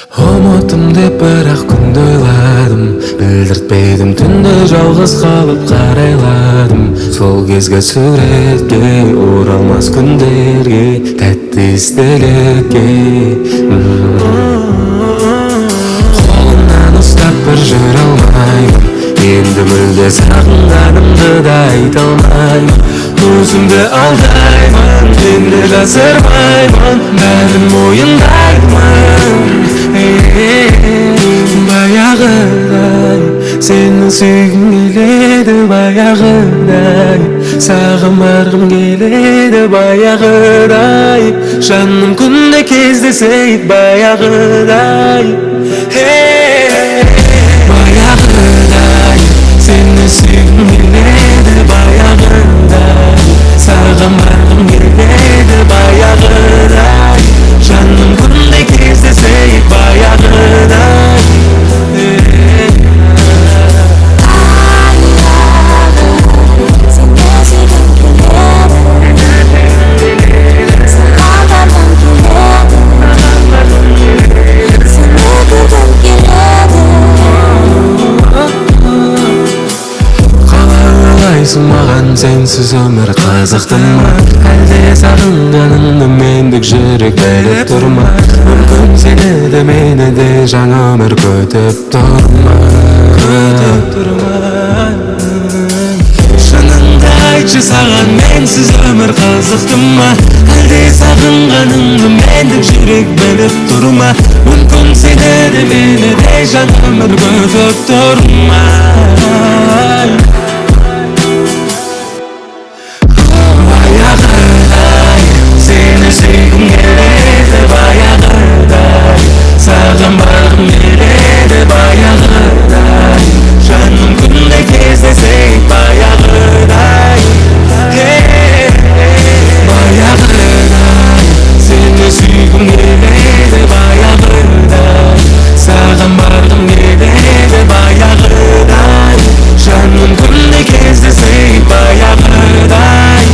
Ұмыттым деп бірақ күнді ойладым, білдіртпедім түнді жалғыз қалып қарайладым. Сол кезгі суретке, оралмас күндерге, тәтті естелікке. Қолымнан ұстап бір жүре алмаймын, енді мүлде сағынғанымды да айта алмаймын. Өзімді алдаймын, енді жасырмаймын, бәрін мойындаймын. Баяғыдай сені сүйгім келеді, баяғыдай саған барғым келеді, баяғыдай жаным күнде кездесейік, баяғыдай. Баяғыдай сені сүйгім келеді, баяғыдай саған барғым келеді, баяғыдай жаным күнде кездесейік, баяғыдай. Маған сенсіз өмір қызықты ма, әлде сағынғаныңды мендік жүрек біліп тұр ма? Мүмкін сені де мені де жаңа өмір күтіп тұр ма? Шыныңды айтшы, саған менсіз өмір қызықты ма, әлде сағынғаныңды мендік жүрек біліп тұр ма? Мүмкін сені де мені де жаңа өмір күтіп тұр ма? Сүйгім келеді, баяғыдай саған барғым келеді, баяғыдай жаным күнде кездесейік, баяғыдай. Баяғыдай сені сүйгім келеді, баяғыдай саған барғым келеді, баяғыдай жаным күнде кездесейік, баяғыдай.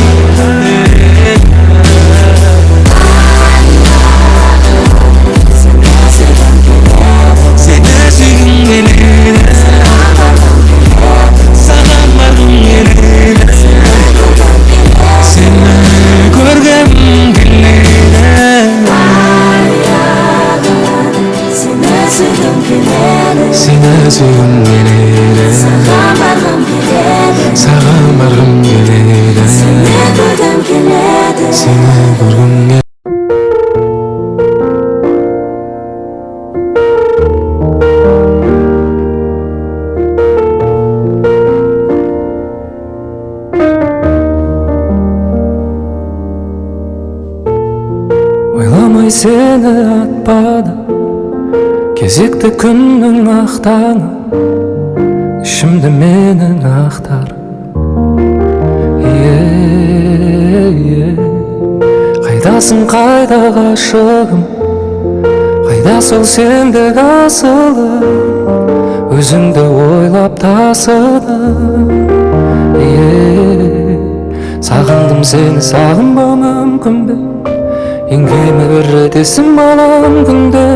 Seni sүйгім келеді, саған барғым келеді, саған барғым келеді, сені көргім келеді, сені көргім келеді. Ойламай сені атпады кезекті күннің ақтаңы, ішімді менің ақтар. Қайдасың, қайда ғашығым, қайда сол сендік асылым, өзіңді ойлап тасыдым. Сағындым сені, сағынбау мүмкін бе, ең кемі бір рет есім алам күнде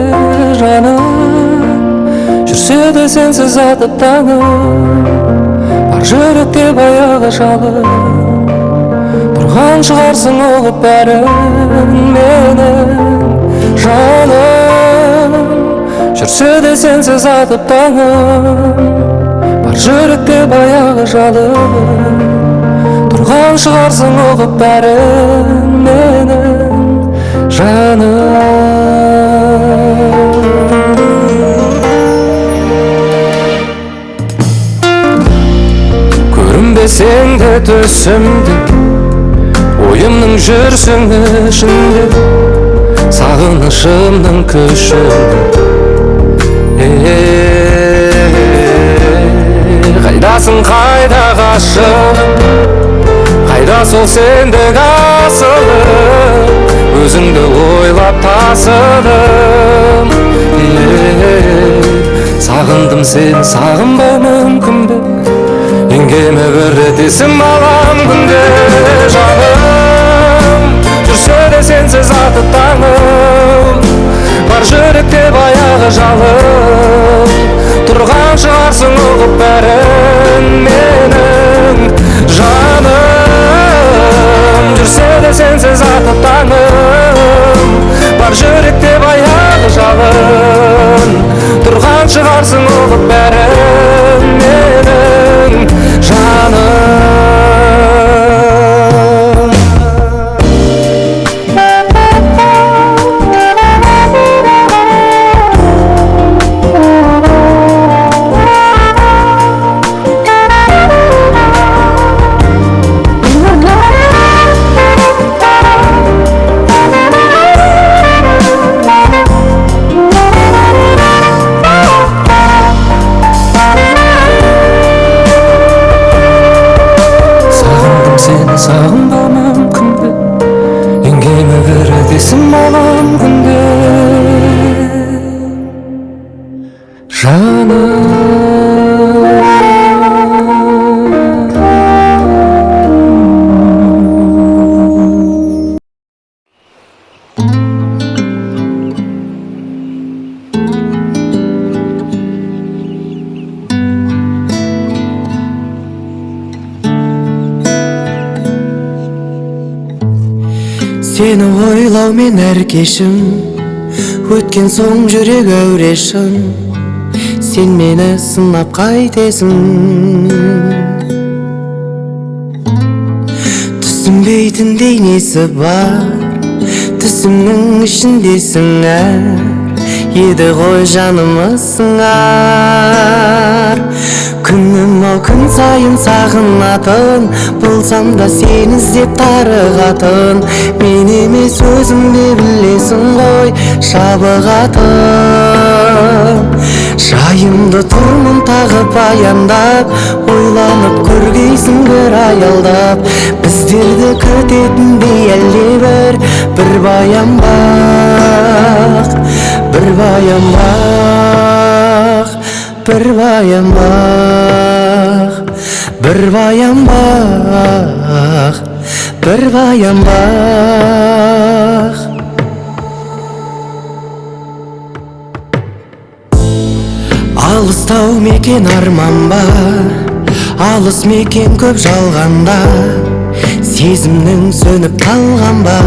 жаным. Жүрсе де сенсіз атып таңым, бар жүректе баяғы жалым, тұрған шығарсың ұғып бәрін менің жаным. Жүрсе де сенсіз атып таңым, бар жүректе баяғы жалым, тұрған шығарсың ұғып бәрін менің жаным. Көрінбесең де түсімде, ойымның жүрсің ішінде, сағынышымның күшінде. Қайдасың, қайда ғашығым, қайда сол сендік асылым, өзіңді ойлап тасыдым. Сағындым сені, сағынбау мүмкін бе, ең кемі бір рет есім алам күнде жаным. Жүрсе де сенсіз атып таңым, бар жүректе баяғы баяғы жалын тұрған шығарсың ұғып бәрін менің жаным жүрсе де сенсіз атып таңым бар жүректе баяғы жалын тұрған шығарсың ұғып бәрін менің жаным сағынбамам күнде ең кемі бірі десім балам күнде жаным сені ойлаумен әр кешім өткен соң жүрек әурешім сен мені сынап қайтесің түсінбейтіндей несі бар түсімнің ішіндесің еді ғой жанымыз сыңар күнім ау күн сайын сағынатын болсам да сені іздеп тарығатын мен емес өзің де білесің ғой шабығатын жайымды тұрмын тағы баяндап ойланып көргейсің бір аялдап біздерді күтетіндей әлде бір баян бақ бір баян бақ бір баян бақ бір баян бақ бір баян бақ алыстау мекен арман ба алыс мекен көп жалғанда сезімнің сөніп қалған ба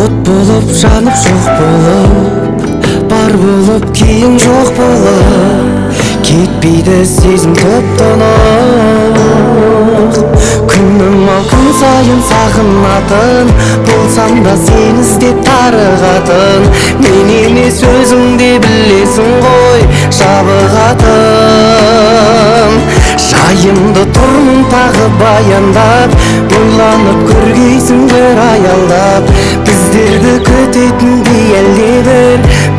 от болып жанып жоқ болып бар болып кейін жоқ болып кетпейді сезім топ-тонық күнім ау күн сайын сағынатын болсам да сені іздеп тарығатын мен емес өзің де білесің ғой шабығатын жайымды тұрмын тағы баяндап ойланып көргейсің бір аялдап біздерді күтетіндей әлде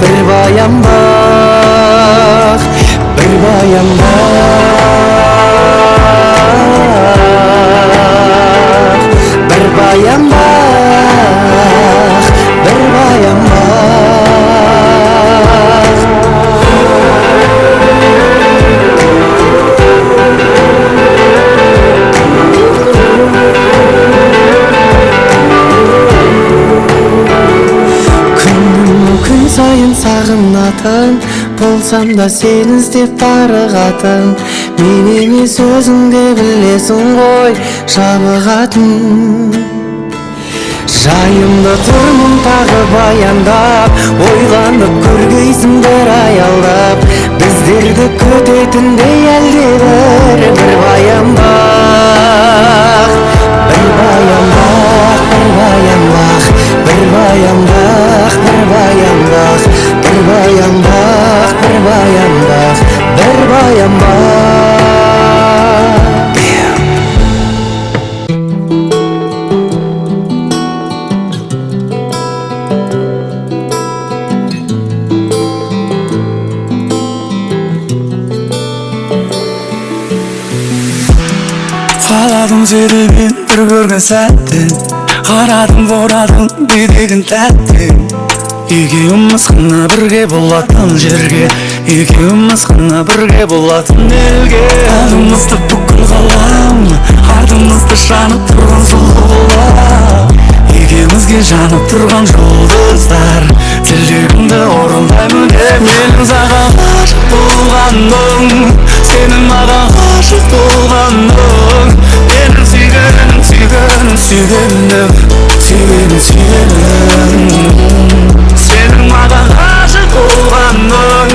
бір баян бақ бір баян бақ бір баян бақ бір баян бақ күн сайын сағынатын болсам да сені іздеп тарығатын мен емес өзің де білесің ғой шабығатын жайымды тұрмын тағы баяндап ойланып көргейсің бір аялдап біздерді күтетіндей әлде бір баян бақ бір баян бақ бір баян бақ бір баян бақ бір баян бақ бір баян бақ бір баян бақ бір баян бақ қаладым сені мен бір көрген сәтте қарадым борадым бүйдеген тәтті екеуміз қана бірге болатын жерге екеуміз қана бірге болатын елге алдымызды бүкіл ғалам артымызды жанып тұрған сұлу бола Екеумізге жанып тұрған жұлдыздар, тілегімді орындаймын деп. Менің саған ғашық болғаным, сенің маған ғашық болғаның. Менің сүйгенім, сүйгенім, сүйгенім, сүйгенім, сүйгенім. Сенің маған ғашық болғаның,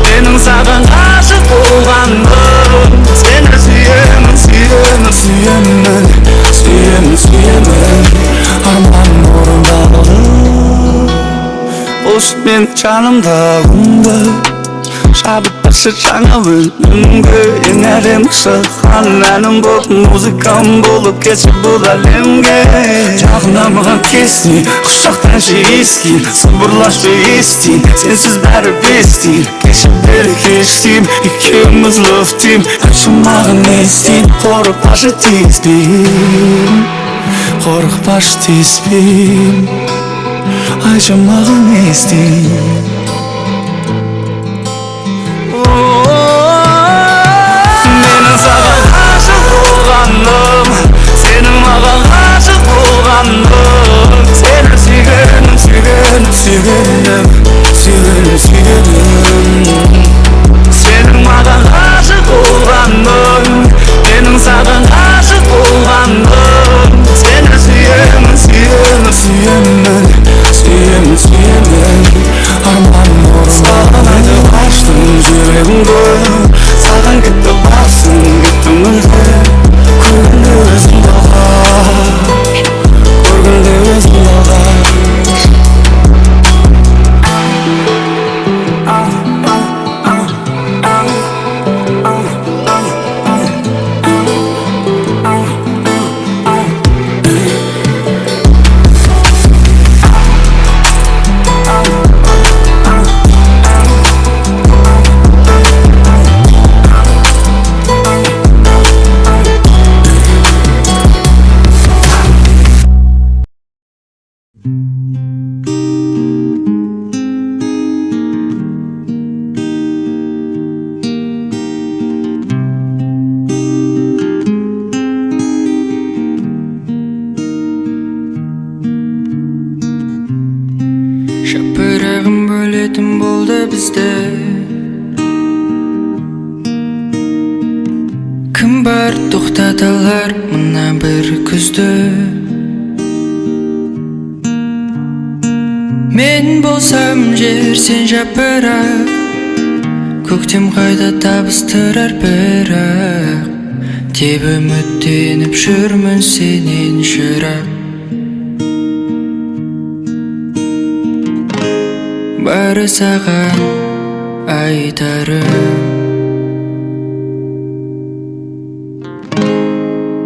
менің саған ғашық болғаным. Сені сүйемін, сүйемін, сүйемін, сүйемін, сүйемін. Арманым орындалды, осы мен жанымда күнді. Шабыт баршы жаңа өнімге, ең әдемі шыққан әнім болып, музыкам болып кетші бұл әлемге. Жақында маған кестің, құшақтаншы ескин, сыбырлашпай естин, сенсіз бәрі бестин. Кешіп бері кештейм, екеуміз лөфтейм, айтшы маған не істейм. Қорықпашы тиіспейм, қорықпашы тиіспейм, айтшы маған не істейм. Менің саған ғашық болғаным, сенің маған ғашық болғаның. Сені сүйгенім, сүйгенім, сүйгенім, сүйгенім, сүйгенім. Сенің маған ғашық болғаның, менің саған ғашық болғаным. Сені сүйемін, сүйемін, сүйемін, сүйемін, сүйемін. Арманым орындалды, айтып аштым жүрегімді. Саған кетті басым, кетті мүлде. Көргенде өзім бағар, көргенде өзім бағар. Шапырағым бөлетін болды бізді. Кім бар тоқтаталар мына бір күзді? Мен болсам жер, сен жапырақ. Көктем қайда табыстырар бірақ. Деп үміттеніп жүрмін сенен жырақ. Бәрі саған айтарым,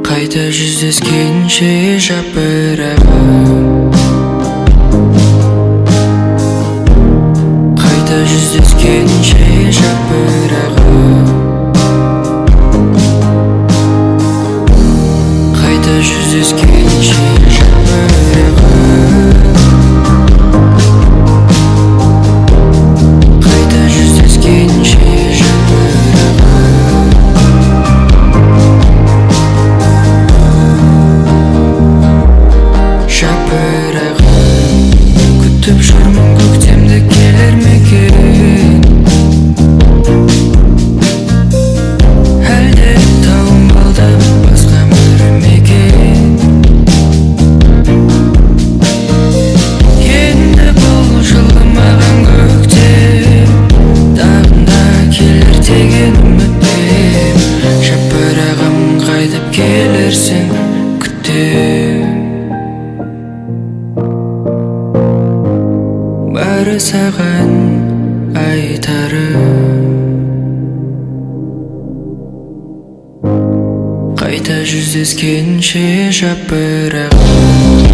қайта жүздескенше жапырағым. Қайта жүздескенше жапырағым. Қайта жүздескенше жапырағым. Бәрі саған айтарым, қайта жүздескенше жапырағым.